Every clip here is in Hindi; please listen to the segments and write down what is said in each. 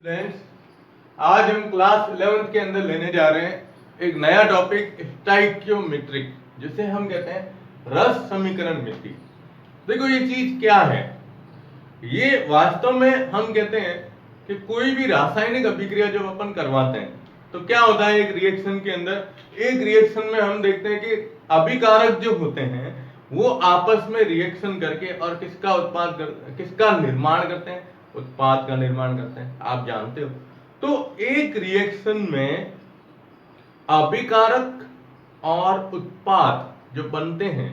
फ्रेंड्स, आज हम क्लास 11th के अंदर लेने जा रहे हैं एक नया टॉपिक स्टाइक्योमेट्रिक, जिसे हम कहते हैं रस समीकरण मिति। देखो ये चीज क्या है। ये वास्तव में हम कहते हैं कि कोई भी रासायनिक अभिक्रिया जब अपन करवाते हैं तो क्या होता है, एक रिएक्शन के अंदर एक रिएक्शन में हम देखते हैं कि अभिकारक जो होते हैं वो आपस में रिएक्शन करके और किसका निर्माण करते हैं, उत्पाद का निर्माण करते हैं, आप जानते हो। तो एक रिएक्शन में अभिकारक और उत्पाद जो बनते हैं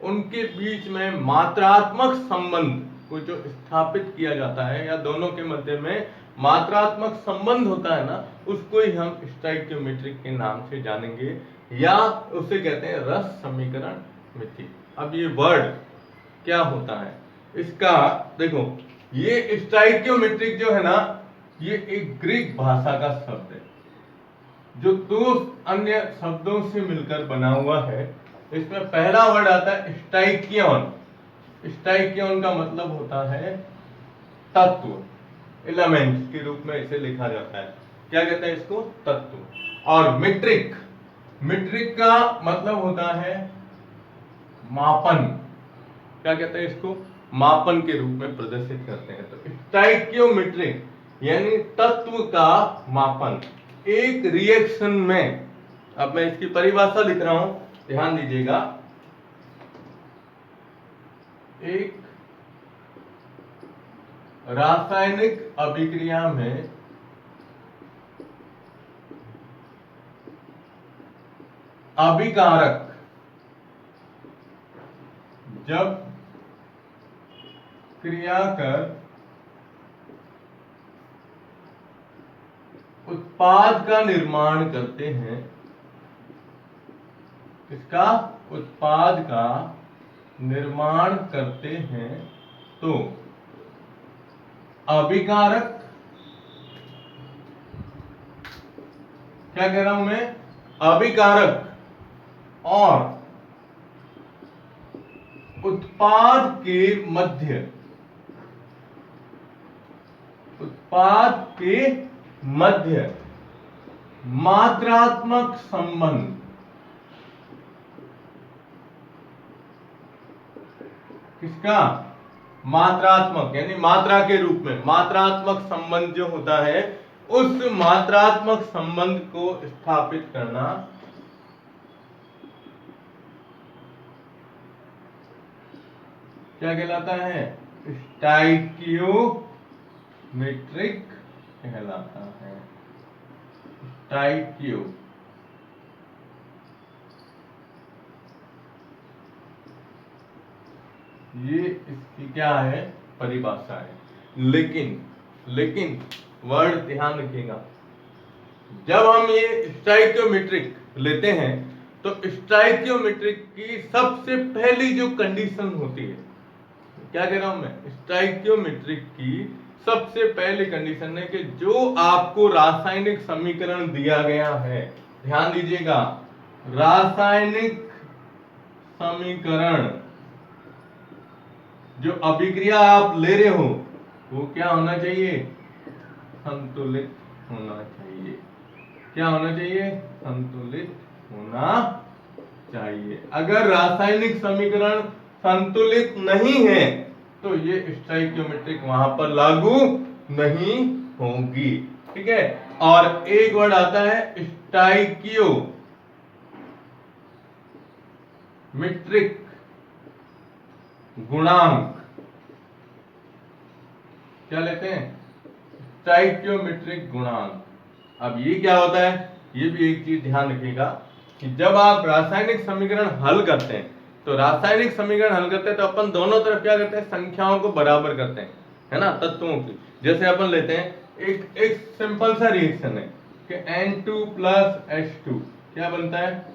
उनके बीच में मात्रात्मक संबंध को जो स्थापित किया जाता है या दोनों के मध्य में मात्रात्मक संबंध होता है ना, उसको ही हम स्टाइक्योमेट्रिक के नाम से जानेंगे या उसे कहते हैं रस समीकरण मिति। अब ये वर्ड क्या होता है इसका देखो, ये स्टाइक्योमेट्रिक जो है ना, ये एक ग्रीक भाषा का शब्द है जो दो अन्य शब्दों से मिलकर बना हुआ है। इसमें पहला वर्ड आता है स्टाइकियन। स्टाइकियन का मतलब होता है तत्व, एलिमेंट के रूप में इसे लिखा जाता है। क्या कहते हैं इसको? तत्व। और मीट्रिक, मीट्रिक का मतलब होता है मापन। क्या कहते हैं इसको? मापन के रूप में प्रदर्शित करते हैं। तो स्टाइक्योमेट्रिक यानी तत्व का मापन एक रिएक्शन में। अब मैं इसकी परिभाषा लिख रहा हूं, ध्यान दीजिएगा। एक रासायनिक अभिक्रिया में अभिकारक जब क्रिया कर उत्पाद का निर्माण करते हैं, इसका उत्पाद का निर्माण करते हैं, तो अभिकारक, क्या कह रहा हूं मैं, अभिकारक और उत्पाद के मध्य, उत्पाद के मध्य मात्रात्मक संबंध, किसका? मात्रात्मक यानी मात्रा के रूप में मात्रात्मक संबंध जो होता है, उस मात्रात्मक संबंध को स्थापित करना क्या कहलाता है? स्टाइक्योमेट्रिक कहलाता है। स्टाइक्यो, ये इसकी क्या है? परिभाषा है। लेकिन वर्ड ध्यान रखिएगा, जब हम ये स्टाइक्योमेट्रिक लेते हैं तो स्टाइक्योमेट्रिक की सबसे पहली जो कंडीशन होती है, क्या कह रहा हूं मैं, स्टाइक्योमेट्रिक की सबसे पहली कंडीशन है कि जो आपको रासायनिक समीकरण दिया गया है, ध्यान दीजिएगा, रासायनिक समीकरण जो अभिक्रिया आप ले रहे हो वो क्या होना चाहिए? संतुलित होना चाहिए। क्या होना चाहिए? संतुलित होना चाहिए। अगर रासायनिक समीकरण संतुलित नहीं है तो ये स्टाइक्योमेट्रिक वहां पर लागू नहीं होगी। ठीक है। और एक वर्ड आता है स्टाइक्योमेट्रिक गुणांक। क्या लेते हैं? स्टाइक्योमेट्रिक गुणांक। अब ये क्या होता है, ये भी एक चीज ध्यान रखिएगा कि जब आप रासायनिक समीकरण हल करते हैं तो रासायनिक समीकरण हल करते हैं तो अपन दोनों तरफ क्या करते हैं? संख्याओं को बराबर करते हैं, है ना, तत्वों की। जैसे अपन लेते हैं एक सिंपल सा रिएक्शन है कि N2 + H2 क्या बनता है?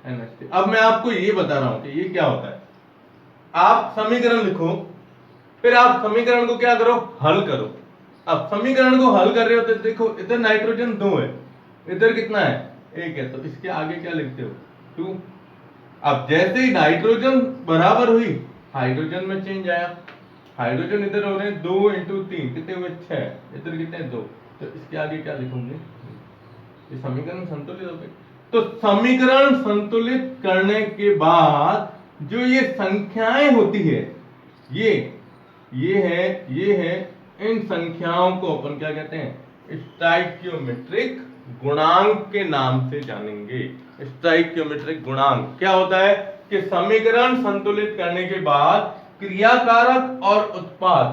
NH3। अब मैं आपको ये बता रहा हूं कि ये क्या होता है। आप समीकरण लिखो, फिर आप समीकरण को क्या करो? हल करो। अब समीकरण को हल कर रहे हो तो देखो, इधर नाइट्रोजन 2 है, इधर कितना है? 1 है, तो इसके आगे क्या लिखते हो? 2। अब जैसे ही नाइट्रोजन बराबर हुई, हाइड्रोजन में चेंज आया, हाइड्रोजन इधर हो रहे हैं 2 इंटू 3 कितने हुए 6, इधर कितने 2, तो इसके आगे क्या लिखूंगे, ये समीकरण संतुलित हो गए। तो समीकरण संतुलित करने के बाद जो ये संख्याएं होती है, ये है, इन संख्याओं को अपन क्या कहते हैं, स्टोइकियोमेट्रिक गुणांक के नाम से जानेंगे। स्टोइकियोमेट्रिक गुणांक क्या होता है कि समीकरण संतुलित करने के बाद क्रियाकारक और उत्पाद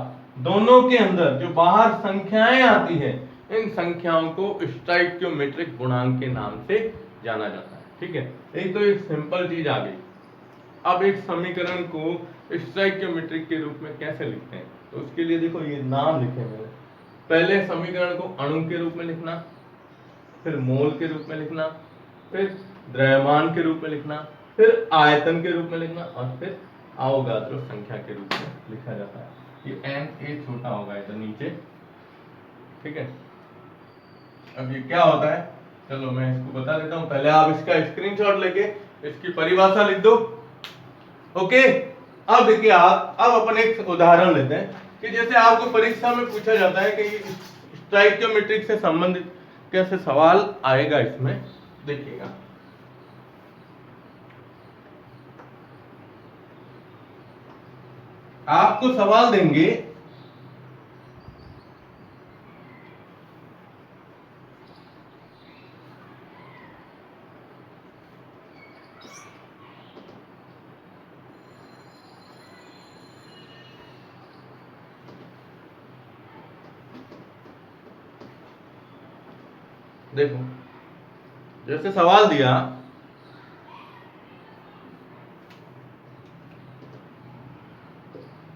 दोनों के अंदर जो बाहर संख्याएं आती हैं, इन संख्याओं को स्टोइकियोमेट्रिक गुणांक के नाम से जाना जाता है। ठीक है, एक तो एक सिंपल चीज आ गई। अब एक समीकरण को स्टोइकियोमेट्रिक के रूप में कैसे लिखते हैं, तो उसके लिए देखो ये नाम लिखे मैंने। पहले समीकरण को अणु के रूप में लिखना, फिर मोल के रूप में लिखना, फिर द्रव्यमान के रूप में लिखना, फिर आयतन के रूप में लिखना, और फिर अवोगाद्रो संख्या के रूप में लिखा जाता है। ये Na छोटा होगा इधर नीचे। ठीक है, अब ये क्या होता है, चलो मैं इसको बता देता हूं। पहले आप इसका स्क्रीनशॉट लेके इसकी परिभाषा लिख दो। ओके, अब देखिए आप, अब अपन एक उदाहरण लेते हैं कि जैसे आपको परीक्षा में पूछा जाता है कि स्टोइकियोमेट्रिक से संबंधित कैसे सवाल आएगा। इसमें देखिएगा, आपको सवाल देंगे देखो, जैसे सवाल दिया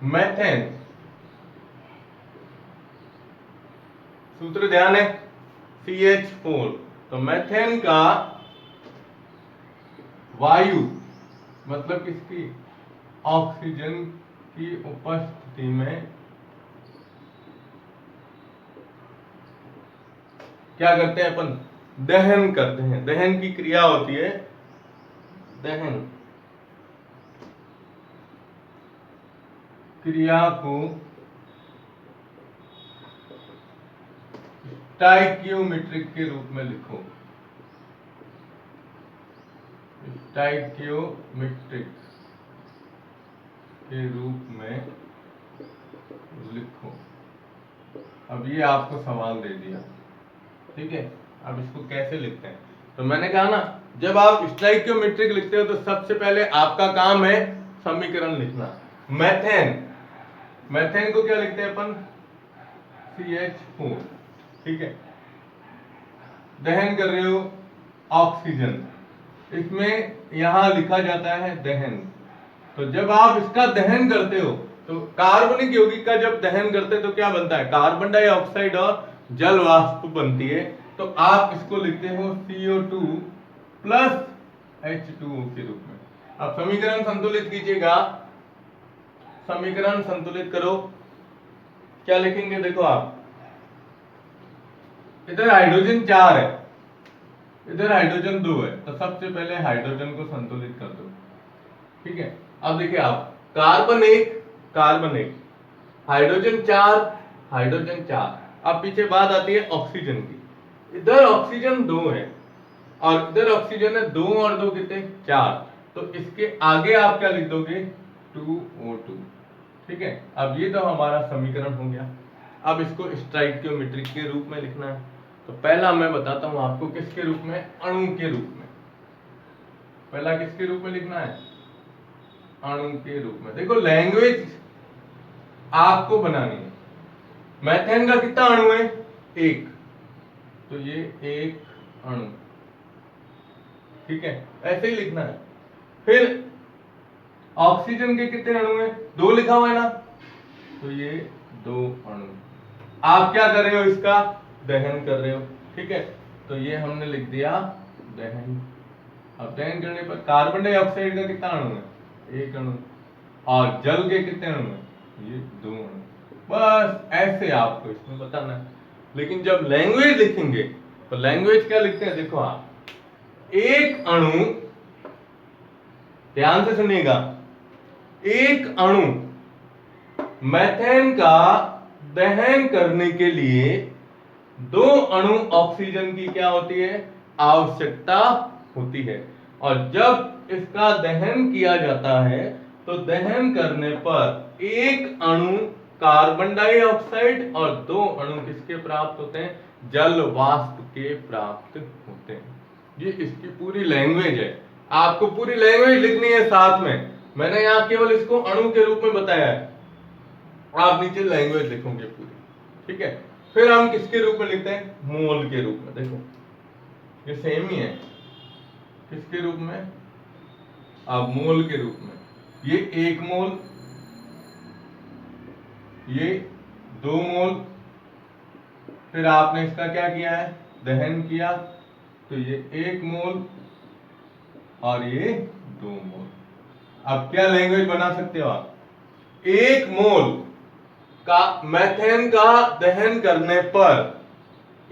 मेथेन, सूत्र ध्यान है CH4, तो मेथेन का वायु मतलब किसकी, ऑक्सीजन की उपस्थिति में क्या करते हैं अपन, दहन करते हैं। दहन की क्रिया होती है, दहन क्रिया को स्टोइकियोमेट्रिक के रूप में लिखो। स्टोइकियोमेट्रिक के रूप में लिखो। अब ये आपको सवाल दे दिया। ठीक है, अब इसको कैसे लिखते हैं, तो मैंने कहा ना, जब आप स्टोइकियोमेट्रिक लिखते हो तो सबसे पहले आपका काम है समीकरण लिखना। मेथेन को क्या लिखते हैं अपन, CH4। ठीक है, दहन कर रहे हो ऑक्सीजन, इसमें यहां लिखा जाता है दहन। तो जब आप इसका दहन करते हो तो कार्बनिक यौगिक का जब दहन करते हैं तो क्या बनता है, कार्बन डाइऑक्साइड और जल वाष्प बनती है। तो आप इसको लिखते हो CO2 प्लस H2O के रूप में। अब समीकरण संतुलित कीजिएगा, समीकरण संतुलित करो, क्या लिखेंगे, देखो आप, इधर हाइड्रोजन 4 है, इधर हाइड्रोजन 2 है, तो सबसे पहले हाइड्रोजन को संतुलित कर दो। ठीक है, अब देखिए आप, कार्बन 1, हाइड्रोजन 4, अब पीछे बात आती है ऑक्सीजन की। इधर ऑक्सीजन 2 है और इधर ऑक्सीजन है 2 और 2 कितने, 4, तो इसके आगे आप क्या लिख दोगे, 2O2। ठीक है, अब ये तो हमारा समीकरण हो गया। अब इसको स्टोइकियोमेट्रिक के रूप में लिखना है, तो पहला मैं बताता हूं आपको किसके रूप में, अणु के रूप में। पहला किसके रूप में लिखना है, अणु के रूप में। देखो लैंग्वेज आपको बनानी है। मेथेन का कितना अणु है, 1, तो ये 1 अणु। ठीक है, ऐसे ही लिखना है। फिर ऑक्सीजन के कितने अणु हैं, 2 लिखा हुआ है ना, तो ये 2 अणु। आप क्या कर रहे हो, इसका दहन कर रहे हो। ठीक है, तो ये हमने लिख दिया दहन। अब दहन करने पर कार्बन डाइऑक्साइड का कितना अणु है, 1 अणु, और जल के कितने अणु है, ये 2 अणु। बस ऐसे आपको इसमें बताना है। लेकिन जब लैंग्वेज लिखेंगे तो लैंग्वेज क्या लिखते हैं, देखो आप, एक अणु, ध्यान से सुनिएगा, एक अणु मीथेन का दहन करने के लिए 2 अणु ऑक्सीजन की क्या होती है, आवश्यकता होती है। और जब इसका दहन किया जाता है तो दहन करने पर एक अणु कार्बन डाइऑक्साइड और 2 अणु किसके प्राप्त होते हैं, जल वाष्प के प्राप्त होते हैं। ये इसकी पूरी लैंग्वेज है। आपको पूरी लैंग्वेज लिखनी है साथ में, मैंने यहां केवल इसको अणु के रूप में बताया है, आप नीचे लैंग्वेज लिखोगे पूरी, ठीक है। फिर हम किसके रूप में लिखते हैं, मोल के रूप में। देखो ये सेम ही है, किसके रूप में, अब मोल के रूप में। ये 1 मोल, ये 2 मोल, फिर आपने इसका क्या किया है, दहन किया, तो ये 1 मोल और ये 2 मोल। अब क्या लैंग्वेज बना सकते हो आप, 1 मोल का मीथेन का दहन करने पर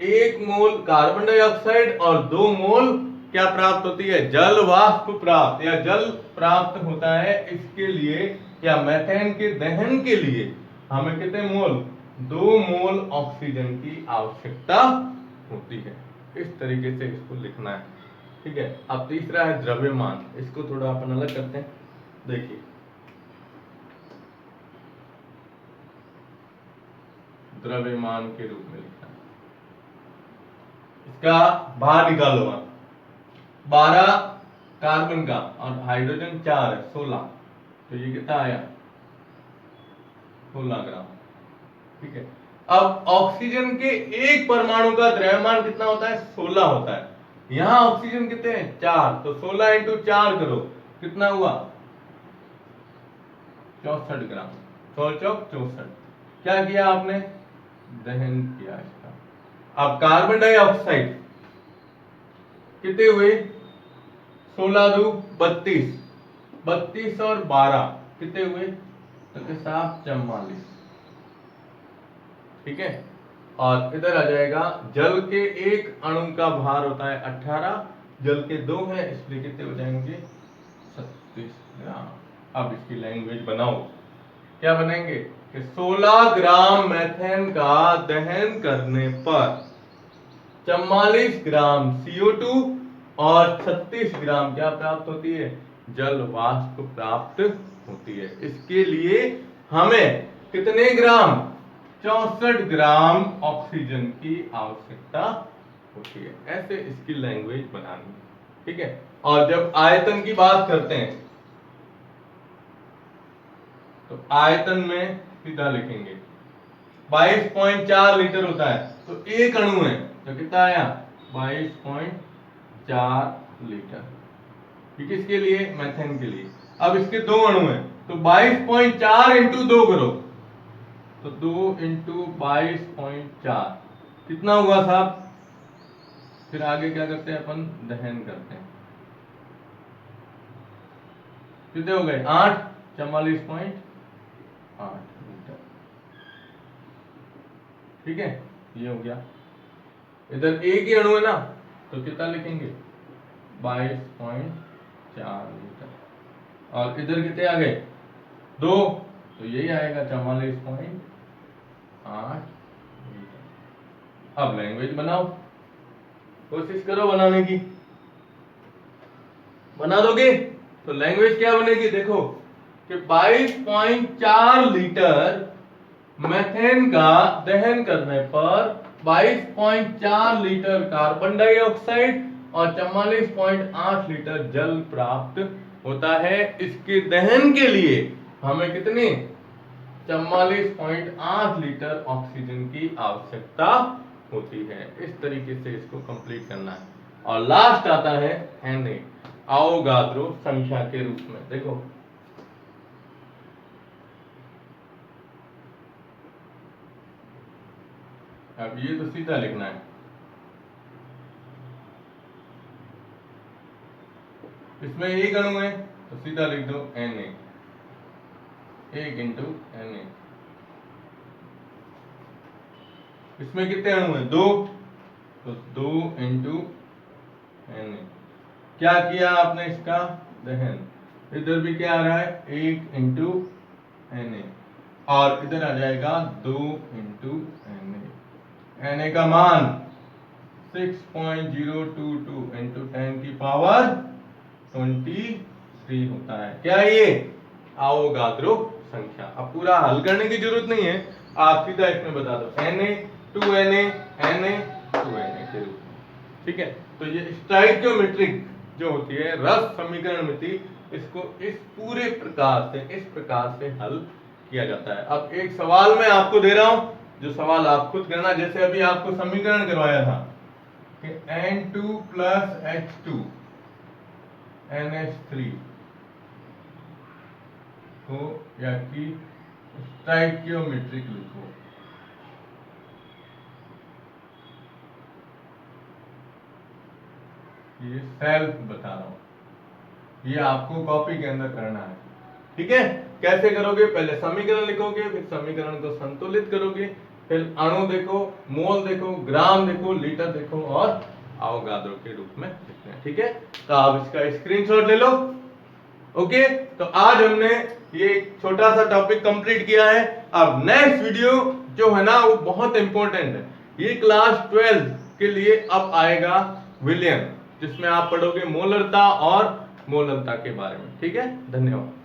1 मोल कार्बन डाइऑक्साइड और 2 मोल क्या प्राप्त होती है, जल वाष्प प्राप्त या जल प्राप्त होता है। इसके लिए या मीथेन के दहन के लिए हमें कितने मोल, 2 मोल ऑक्सीजन की आवश्यकता होती है। इस तरीके से इसको लिखना है, ठीक है। अब तीसरा है द्रव्यमान, इसको थोड़ा अपन अलग करते हैं। देखिए द्रव्यमान के रूप में लिखना है, इसका बाहर निकालो आप, 12 कार्बन का और हाइड्रोजन 4 है, 16, तो ये कितना आया, 16 ग्राम, ठीक है। अब ऑक्सीजन के एक परमाणु का द्रव्यमान कितना होता है, 16 होता है। यहां ऑक्सीजन कितने हैं, 4, तो 16 इंटू 4 करो, कितना हुआ, 64 ग्राम, 16 चौक 64। क्या किया आपने, दहन किया इसका। अब कार्बन डाइऑक्साइड कितने हुए, 16 दू 32, 32 और 12 कितने हुए, तो के साथ 44, ठीक है। और इधर आ जाएगा, जल के एक अणु का भार होता है 18, जल के 2 है, इसलिए कितने हो जाएंगे, 36 ग्राम। अब इसकी लैंग्वेज बनाओ, क्या बनेंगे कि 16 ग्राम मीथेन का दहन करने पर 44 ग्राम CO2 और 36 ग्राम क्या प्राप्त होती है, जल वाष्प प्राप्त होती है। इसके लिए हमें कितने ग्राम, 64 ग्राम ऑक्सीजन की आवश्यकता होती है। ऐसे इसकी लैंग्वेज बनानी है, ठीक है। और जब आयतन की बात करते हैं तो आयतन में सीधा लिखेंगे, 22.4 लीटर होता है, तो एक अणु है तो कितना आया, 22.4 लीटर। ठीक है, इसके लिए मीथेन के लिए। अब इसके 2 अणु हैं तो 22.4 इंटू 2 करो, तो 2 इंटू 22.4 कितना हुआ साहब। फिर आगे क्या करते हैं अपन, दहन करते हैं, कितने हो गए, 8, 44.8 लीटर, ठीक है। ये हो गया, इधर एक ही अणु है ना, तो कितना लिखेंगे, 22.4 लीटर। और इधर कितने आ गए, 2, तो यही आएगा 44.8 लीटर। अब लैंग्वेज बनाओ, कोशिश करो बनाने की, बना दोगे तो लैंग्वेज क्या बनेगी, देखो कि 22.4 लीटर मीथेन का दहन करने पर 22.4 लीटर कार्बन डाइऑक्साइड और 44.8 लीटर जल प्राप्त होता है। इसके दहन के लिए हमें कितने, 44.8 लीटर ऑक्सीजन की आवश्यकता होती है। इस तरीके से इसको कंप्लीट करना है। और लास्ट आता है Na, अवोगाद्रो संख्या के रूप में। देखो अब ये तो सीधा लिखना है, इसमें एक अणु है तो सीधा लिख दो Na, 1 इंटू Na। इसमें कितने अणु हैं, 2, तो 2 इंटू Na। क्या किया आपने, इसका दहन, इधर भी क्या आ रहा है, 1 इंटू Na। और इधर आ जाएगा 2 इंटू Na का मान 6.022 इंटू 10 की पावर 23 होता है। क्या है ये? अवोगाद्रो संख्या। अब पूरा हल करने की जरूरत नहीं है, आप सीधा इसमें बता दो Na 2Na Na 2Na के रूप में। ठीक है, तो ये स्टोइकियोमेट्रिक जो होती है रस समीकरण मिति, इसको इस पूरे प्रकार से, इस प्रकार से हल किया जाता है। अब एक सवाल मैं आपको दे रहा हूं, जो सवाल आप खुद करना। जैसे अभी आपको समीकरण करवाया था कि N2 प्लस H2 NH3 को या कि स्टोइकियोमेट्रिक लिखो। ये सेल्फ बता रहा हूं, ये आपको कॉपी के अंदर करना है। ठीक है, कैसे करोगे? पहले समीकरण लिखोगे, फिर समीकरण को संतुलित करोगे, फिर अणु देखो, मोल देखो, ग्राम देखो, लीटर देखो और अवोगाद्रो के रूप में लिखना है। ठीक है, तो आप इसका स्क्रीनशॉट ले लो। ओके, तो आज हमने ये छोटा सा टॉपिक कंप्लीट किया है। अब नेक्स्ट वीडियो जो है ना वो बहुत इंपॉर्टेंट है। ये क्लास 12 के लिए अब आएगा विलियम, जिसमें आप पढ़ोगे मोलरता और मोलरता के बारे में। ठीक है, धन्यवाद।